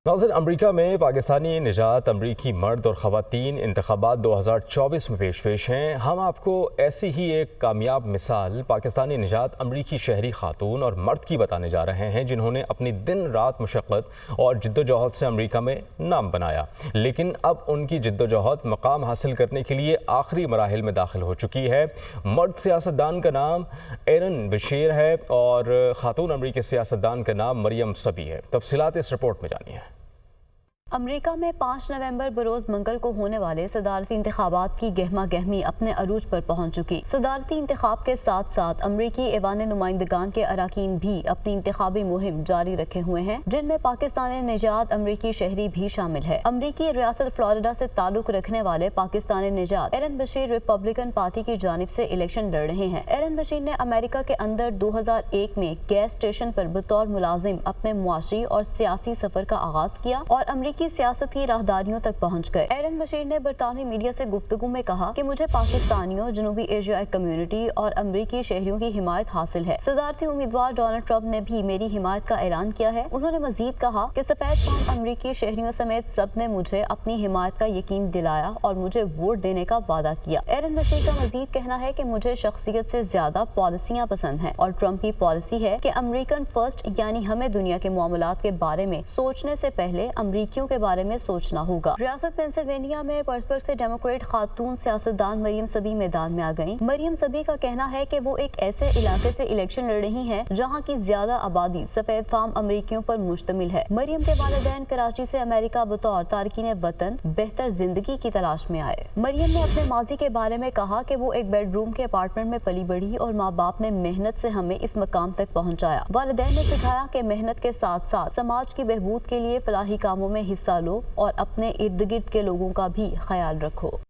ناظرین، امریکہ میں پاکستانی نژاد امریکی مرد اور خواتین انتخابات 2024 میں پیش ہیں۔ ہم آپ کو ایسی ہی ایک کامیاب مثال پاکستانی نژاد امریکی شہری خاتون اور مرد کی بتانے جا رہے ہیں، جنہوں نے اپنی دن رات مشقت اور جدوجہد سے امریکہ میں نام بنایا، لیکن اب ان کی جدوجہد مقام حاصل کرنے کے لیے آخری مراحل میں داخل ہو چکی ہے۔ مرد سیاستدان کا نام ایرن بشیر ہے اور خاتون امریکی سیاستدان کا نام مریم صبی ہے۔ تفصیلات اس رپورٹ میں جانیے۔ امریکہ میں 5 نومبر بروز منگل کو ہونے والے صدارتی انتخابات کی گہما گہمی اپنے عروج پر پہنچ چکی۔ صدارتی انتخاب کے ساتھ ساتھ امریکی ایوان نمائندگان کے اراکین بھی اپنی انتخابی مہم جاری رکھے ہوئے ہیں، جن میں پاکستانی نژاد امریکی شہری بھی شامل ہے۔ امریکی ریاست فلوریڈا سے تعلق رکھنے والے پاکستانی نژاد ایرن بشیر ریپبلکن پارٹی کی جانب سے الیکشن لڑ رہے ہیں۔ ایرن بشیر نے امریکہ کے اندر 2001 میں گیس اسٹیشن پر بطور ملازم اپنے معاشی اور سیاسی سفر کا آغاز کیا اور امریکی سیاستی راہداریوں تک پہنچ گئے۔ ایرن بشیر نے برطانوی میڈیا سے گفتگو میں کہا کہ مجھے پاکستانیوں، جنوبی ایشیائی کمیونٹی اور امریکی شہریوں کی حمایت حاصل ہے۔ صدارتی امیدوار ڈونلڈ ٹرمپ نے بھی میری حمایت کا اعلان کیا ہے۔ انہوں نے مزید کہا کہ سفید فام امریکی شہریوں سمیت سب نے مجھے اپنی حمایت کا یقین دلایا اور مجھے ووٹ دینے کا وعدہ کیا۔ ایرن بشیر کا مزید کہنا ہے کہ مجھے شخصیت سے زیادہ پالیسیاں پسند ہیں اور ٹرمپ کی پالیسی ہے کہ امریکن فرسٹ، یعنی ہمیں دنیا کے معاملات کے بارے میں سوچنے سے پہلے امریکیوں کے بارے میں سوچنا ہوگا۔ ریاست پینسلوینیا میں پرسبرگ سے ڈیموکریٹ خاتون سیاستدان مریم صبی میدان میں آ گئیں۔ مریم صبی کا کہنا ہے کہ وہ ایک ایسے علاقے سے الیکشن لڑ رہی ہیں جہاں کی زیادہ آبادی سفید فام امریکیوں پر مشتمل ہے۔ مریم کے والدین کراچی سے امریکہ بطور تارکین وطن بہتر زندگی کی تلاش میں آئے۔ مریم نے اپنے ماضی کے بارے میں کہا کہ وہ ایک بیڈ روم کے اپارٹمنٹ میں پلی بڑھی اور ماں باپ نے محنت سے ہمیں اس مقام تک پہنچایا۔ والدین نے سکھایا کہ محنت کے ساتھ ساتھ سماج کی بہبود کے لیے فلاحی کاموں میں حصہ لو اور اپنے ارد گرد کے لوگوں کا بھی خیال رکھو۔